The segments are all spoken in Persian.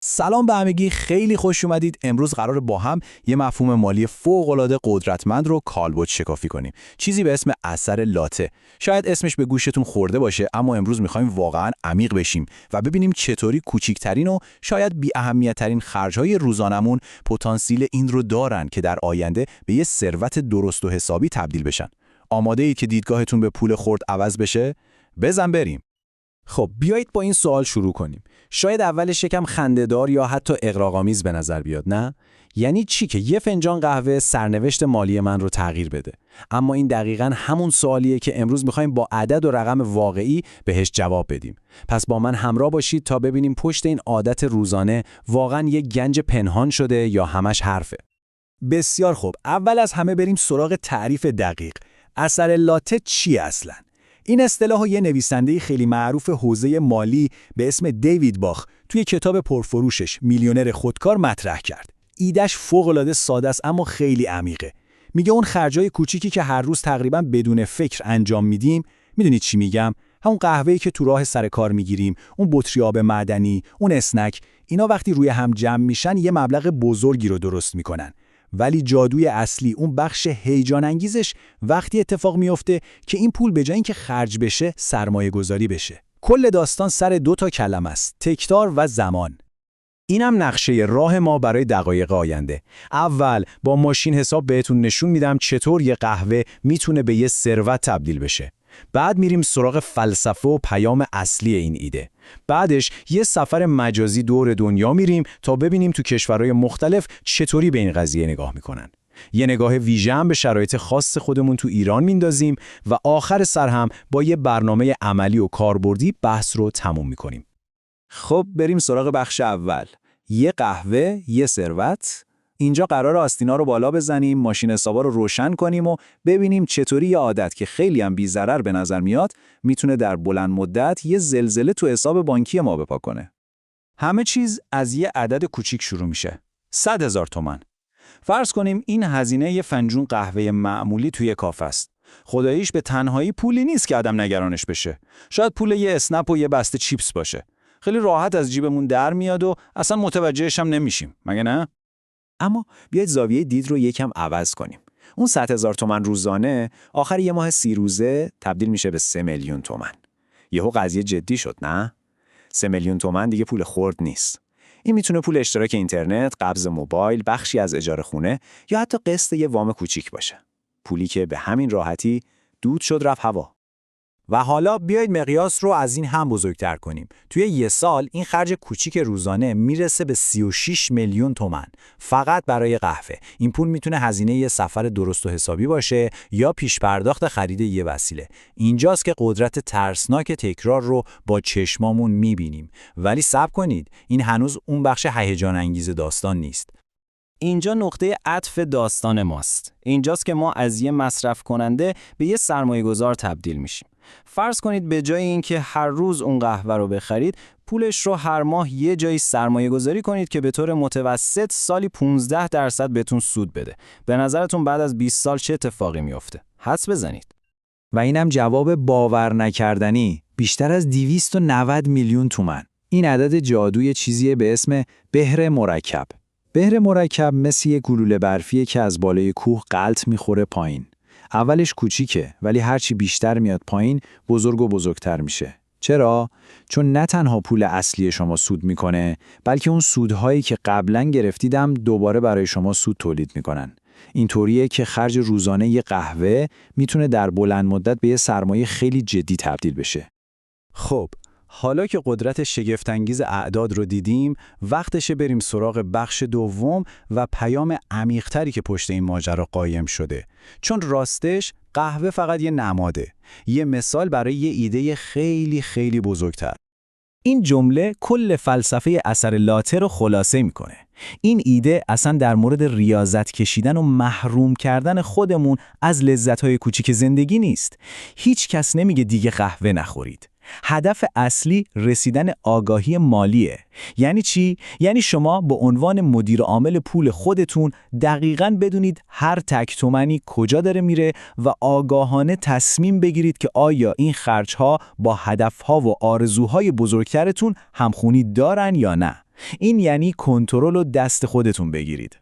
سلام به همگی، خیلی خوش اومدید. امروز قراره با هم یه مفهوم مالی فوق‌العاده قدرتمند رو کالبد شکافی کنیم. چیزی به اسم اثر لاته. شاید اسمش به گوشتون خورده باشه، اما امروز می‌خوایم واقعاً عمیق بشیم و ببینیم چطوری کوچکترین و شاید بی‌اهمیت‌ترین خرج‌های روزانمون پتانسیل این رو دارن که در آینده به یه ثروت درست و حسابی تبدیل بشن. آماده اید که دیدگاهتون به پول خرد عوض بشه؟ بزن بریم. خب بیایید با این سوال شروع کنیم. شاید اولش یکم خنده‌دار یا حتی اغراق‌آمیز به نظر بیاد، نه؟ یعنی چی که یه فنجان قهوه سرنوشت مالی من رو تغییر بده؟ اما این دقیقاً همون سوالیه که امروز می‌خوایم با عدد و رقم واقعی بهش جواب بدیم. پس با من همراه باشید تا ببینیم پشت این عادت روزانه واقعاً یه گنج پنهان شده یا همش حرفه. بسیار خوب، اول از همه بریم سراغ تعریف دقیق. اثر لاته چیه اصلاً؟ این اصطلاح یه نویسنده خیلی معروف حوزه مالی به اسم دیوید باخ توی کتاب پرفروشش میلیونر خودکار مطرح کرد. ایده‌اش فوق‌العاده ساده است اما خیلی عمیقه. میگه اون خرجای کوچیکی که هر روز تقریباً بدون فکر انجام میدیم، میدونید چی میگم؟ همون قهوه‌ای که تو راه سر کار میگیریم، اون بطری آب معدنی، اون اسنک، اینا وقتی روی هم جمع میشن یه مبلغ بزرگی رو درست میکنن. ولی جادوی اصلی، اون بخش هیجان انگیزش وقتی اتفاق میفته که این پول به جای اینکه خرج بشه سرمایه گذاری بشه. کل داستان سر 2 کلمه است: تکرار و زمان. اینم نقشه راه ما برای دقایق آینده. اول با ماشین حساب بهتون نشون میدم چطور یه قهوه میتونه به یه ثروت تبدیل بشه. بعد میریم سراغ فلسفه و پیام اصلی این ایده. بعدش یه سفر مجازی دور دنیا میریم تا ببینیم تو کشورهای مختلف چطوری به این قضیه نگاه میکنن. یه نگاه ویژه هم به شرایط خاص خودمون تو ایران میندازیم و آخر سر هم با یه برنامه عملی و کاربردی بحث رو تموم میکنیم. خب بریم سراغ بخش اول. یه قهوه، یه ثروت. اینجا قرار آستینا رو بالا بزنیم، ماشین حسابا رو روشن کنیم و ببینیم چطوری یه عادت که خیلی هم بی‌ضرر به نظر میاد میتونه در بلند مدت یه زلزله تو حساب بانکی ما بپا کنه. همه چیز از یه عدد کوچیک شروع میشه. 100,000 تومان. فرض کنیم این هزینه یه فنجون قهوه معمولی توی کافه است. خداییش به تنهایی پولی نیست که آدم نگرانش بشه. شاید پول یه اسنپ و یه بسته چیپس باشه. خیلی راحت از جیبمون در میاد و اصلا متوجهش هم نمیشیم. مگه نه؟ اما بیاید زاویه دید رو یکم عوض کنیم. اون 100,000 تومان روزانه آخر یه ماه 30 روزه تبدیل میشه به 3 میلیون تومان. یهو قضیه جدی شد، نه؟ 3 میلیون تومان دیگه پول خرد نیست. این میتونه پول اشتراک اینترنت، قبض موبایل، بخشی از اجاره خونه یا حتی قسط یه وام کوچیک باشه. پولی که به همین راحتی دود شد رفت هوا. و حالا بیایید مقیاس رو از این هم بزرگتر کنیم. توی یه سال این خرج کوچیک روزانه میرسه به 36 میلیون تومان فقط برای قهوه. این پول میتونه هزینه یه سفر درست و حسابی باشه یا پیش پرداخت خرید یه وسیله. اینجاست که قدرت ترسناک تکرار رو با چشمامون میبینیم. ولی صبر کنید، این هنوز اون بخش هیجان انگیز داستان نیست. اینجا نقطه عطف داستان ماست. اینجاست که ما از یه مصرف کننده به یه سرمایه‌گذار تبدیل میشیم. فرض کنید به جای اینکه هر روز اون قهوه رو بخرید، پولش رو هر ماه یه جایی سرمایه‌گذاری کنید که به طور متوسط سالی 15% بهتون سود بده. به نظرتون بعد از 20 سال چه اتفاقی میفته؟ حدس بزنید. و اینم جواب باور نکردنی، بیشتر از 290 میلیون تومان. این عدد جادوی چیزیه به اسم بهره مرکب. بهره مرکب مثل یه گلوله برفیه که از بالای کوه غلط میخوره پایین. اولش کوچیکه ولی هرچی بیشتر میاد پایین بزرگ و بزرگتر میشه. چرا؟ چون نه تنها پول اصلی شما سود میکنه، بلکه اون سودهایی که قبلا گرفتیدم دوباره برای شما سود تولید میکنن. اینطوریه که خرج روزانه یه قهوه میتونه در بلند مدت به یه سرمایه خیلی جدی تبدیل بشه. خب حالا که قدرت شگفت‌انگیز اعداد رو دیدیم، وقتشه بریم سراغ بخش دوم و پیام عمیق‌تری که پشت این ماجرا قایم شده. چون راستش قهوه فقط یه نماده، یه مثال برای یه ایده خیلی خیلی بزرگتر. این جمله کل فلسفه اثر لاته رو خلاصه میکنه. این ایده اصلا در مورد ریاضت کشیدن و محروم کردن خودمون از لذت‌های کوچیک زندگی نیست. هیچ کس نمیگه دیگه قهوه نخورید. هدف اصلی رسیدن آگاهی مالیه. یعنی چی؟ یعنی شما به عنوان مدیر عامل پول خودتون دقیقاً بدونید هر تک تومانی کجا داره میره و آگاهانه تصمیم بگیرید که آیا این خرج‌ها با هدف‌ها و آرزوهای بزرگترتون همخونی دارن یا نه. این یعنی کنترل رو دست خودتون بگیرید.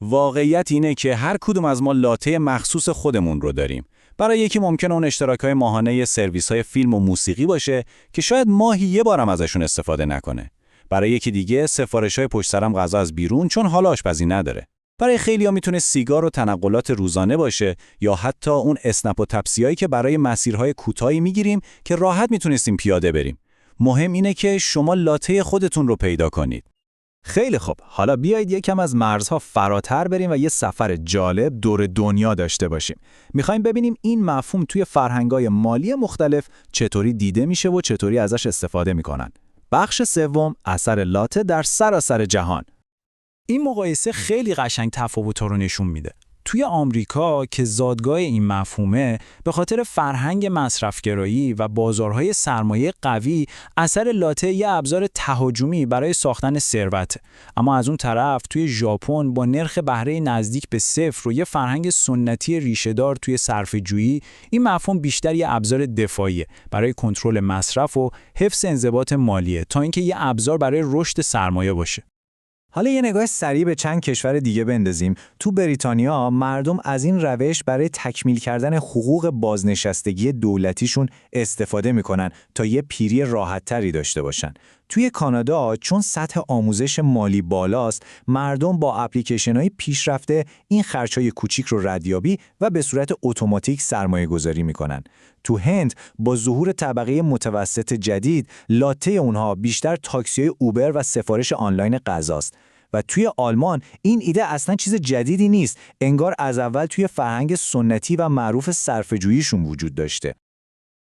واقعیت اینه که هر کدوم از ما لاته مخصوص خودمون رو داریم. برای یکی ممکنه اون اشتراک‌های ماهانه سرویس‌های فیلم و موسیقی باشه که شاید ماهی یه بارم ازشون استفاده نکنه. برای یکی دیگه سفارش‌های پشت سرم غذا از بیرون چون حالا آشپزی نداره. برای خیلی‌ها میتونه سیگار و تنقلات روزانه باشه یا حتی اون اسنپ و تپسیایی که برای مسیرهای کوتاهی میگیریم که راحت میتونستیم پیاده بریم. مهم اینه که شما لاته خودتون رو پیدا کنید. خیلی خوب، حالا بیایید یکم از مرزها فراتر بریم و یه سفر جالب دور دنیا داشته باشیم. میخوایم ببینیم این مفهوم توی فرهنگ‌های مالی مختلف چطوری دیده میشه و چطوری ازش استفاده میکنن. بخش سوم، اثر لاته در سراسر جهان. این مقایسه خیلی قشنگ تفاوت‌ها رو نشون میده. توی آمریکا که زادگاه این مفهومه، به خاطر فرهنگ مصرفگرایی و بازارهای سرمایه قوی، اثر لاته یه ابزار تهاجمی برای ساختن ثروت. اما از اون طرف توی ژاپن با نرخ بهره نزدیک به صفر و یه فرهنگ سنتی ریشه‌دار توی صرفه‌جویی، این مفهوم بیشتر یه ابزار دفاعیه برای کنترل مصرف و حفظ انضباط مالیه تا اینکه یه ابزار برای رشد سرمایه باشه. حالا یه نگاه سریع به چند کشور دیگه بندازیم. تو بریتانیا مردم از این روش برای تکمیل کردن حقوق بازنشستگی دولتیشون استفاده میکنن تا یه پیری راحت‌تری داشته باشن. توی کانادا چون سطح آموزش مالی بالاست، مردم با اپلیکیشن‌های پیشرفته این خرج‌های کوچیک رو ردیابی و به صورت اتوماتیک سرمایه‌گذاری میکنن. تو هند با ظهور طبقه متوسط جدید، لاته اونها بیشتر تاکسی‌های اوبر و سفارش آنلاین غذاست. و توی آلمان این ایده اصلا چیز جدیدی نیست، انگار از اول توی فرهنگ سنتی و معروف صرفه‌جوییشون وجود داشته.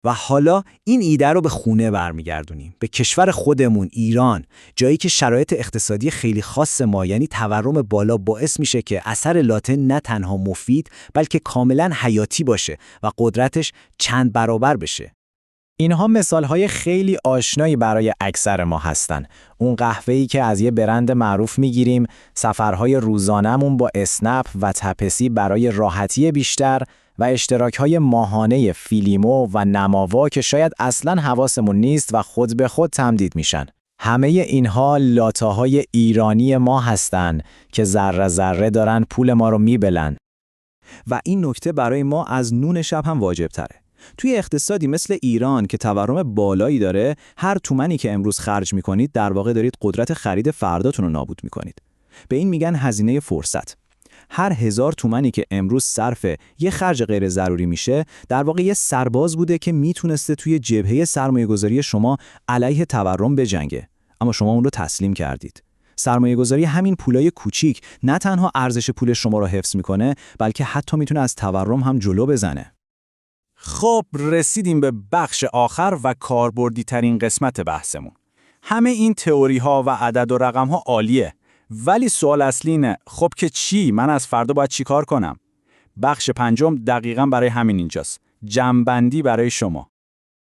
و حالا این ایده رو به خونه برمیگردونیم، به کشور خودمون ایران، جایی که شرایط اقتصادی خیلی خاص ما یعنی تورم بالا باعث میشه که اثر لاته نه تنها مفید بلکه کاملا حیاتی باشه و قدرتش چند برابر بشه. اینها مثالهای خیلی آشنایی برای اکثر ما هستن. اون قهوه‌ای که از یه برند معروف میگیریم، سفرهای روزانمون با اسنپ و تپسی برای راحتی بیشتر و اشتراک‌های ماهانه فیلیمو و نماوا که شاید اصلاً حواسمون نیست و خود به خود تمدید میشن. همه اینها لاته‌های ایرانی ما هستن که ذره ذره دارن پول ما رو میبلن. و این نکته برای ما از نون شب هم واجب تره. توی اقتصادی مثل ایران که تورم بالایی داره، هر تومانی که امروز خرج میکنید در واقع دارید قدرت خرید فرداتون رو نابود میکنید. به این میگن هزینه فرصت. هر 1000 تومانی که امروز صرف یه خرج غیر ضروری میشه، در واقع یه سرباز بوده که میتونسته توی جبهه سرمایه‌گذاری شما علیه تورم بجنگه، اما شما اون رو تسلیم کردید. سرمایه‌گذاری همین پولای کوچیک نه تنها ارزش پول شما رو حفظ میکنه، بلکه حتی میتونه از تورم هم جلو بزنه. خب رسیدیم به بخش آخر و کاربردی ترین قسمت بحثمون. همه این تئوری ها و عدد و رقم ها عالیه، ولی سوال اصلی اینه خب که چی؟ من از فردا باید چی کار کنم؟ بخش پنجم دقیقاً برای همین اینجاست. جمع‌بندی برای شما.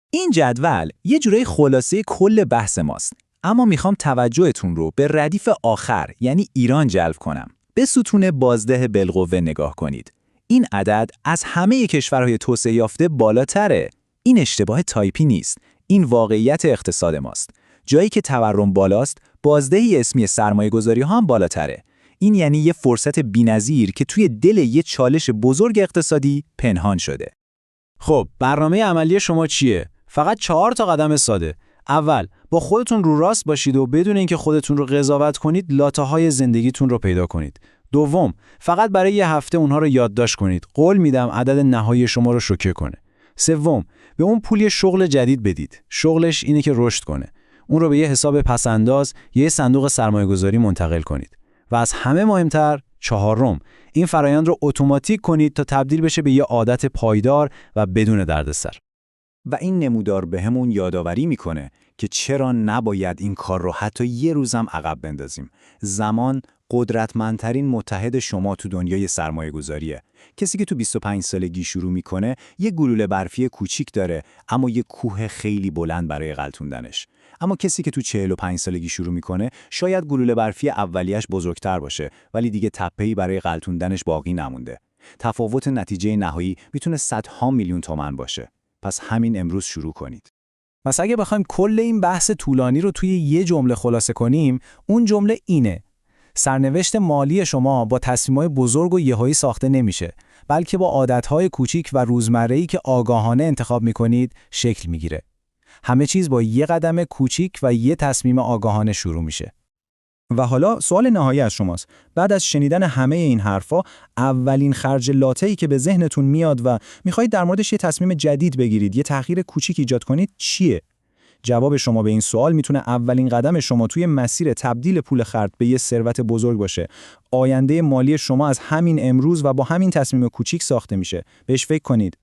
این جدول یه جورای خلاصه کل بحث ماست، اما میخوام توجهتون رو به ردیف آخر یعنی ایران جلب کنم. به ستون بازده بالقوه نگاه کنید. این عدد از همه کشورهای توسعه یافته بالاتره. این اشتباه تایپی نیست. این واقعیت اقتصاد ماست. جایی که تورم بالاست، بازدهی اسمی سرمایه‌گذاری ها هم بالاتره. این یعنی یه فرصت بی‌نظیر که توی دل یه چالش بزرگ اقتصادی پنهان شده. خب، برنامه عملی شما چیه؟ فقط 4 تا قدم ساده. اول، با خودتون رو راست باشید و بدون اینکه خودتون رو قضاوت کنید، لاته‌های زندگیتون رو پیدا کنید. دوم، فقط برای یه هفته اونها رو یادداشت کنید. قول میدم عدد نهایی شما رو شوکه کنه. سوم، به اون پول یه شغل جدید بدید. شغلش اینه که رشد کنه. اون رو به یه حساب پسنداز، یه صندوق سرمایه‌گذاری منتقل کنید. و از همه مهمتر، چهارم، این فرایند رو اتوماتیک کنید تا تبدیل بشه به یه عادت پایدار و بدون دردسر. و این نمودار بهمون یادآوری میکنه که چرا نباید این کار رو حتی یه روزم عقب بندازیم. زمان قدرتمندترین متحد شما تو دنیای سرمایه‌گذاریه. کسی که تو 25 سالگی شروع میکنه یه گلوله برفی کوچیک داره، اما یه کوه خیلی بلند برای غلطوندنش. اما کسی که تو 45 سالگی شروع میکنه شاید گلوله برفی اولیش بزرگتر باشه، ولی دیگه تپه‌ای برای غلطوندنش باقی نمونده. تفاوت نتیجه نهایی میتونه صدها میلیون تومان باشه. پس همین امروز شروع کنید. مثلا اگه بخوایم کل این بحث طولانی رو توی یه جمله خلاصه کنیم، اون جمله اینه: سرنوشت مالی شما با تصمیم‌های بزرگ و یهویی ساخته نمیشه، بلکه با عادت‌های کوچیک و روزمره‌ای که آگاهانه انتخاب می‌کنید شکل می‌گیره. همه چیز با یه قدم کوچیک و یه تصمیم آگاهانه شروع میشه. و حالا سوال نهایی از شماست. بعد از شنیدن همه این حرفا، اولین خرج لاته‌ای که به ذهنتون میاد و میخواید در موردش یه تصمیم جدید بگیرید، یه تغییر کوچیک ایجاد کنید، چیه؟ جواب شما به این سوال میتونه اولین قدم شما توی مسیر تبدیل پول خرد به یه ثروت بزرگ باشه. آینده مالی شما از همین امروز و با همین تصمیم کوچیک ساخته میشه. بهش فکر کنید.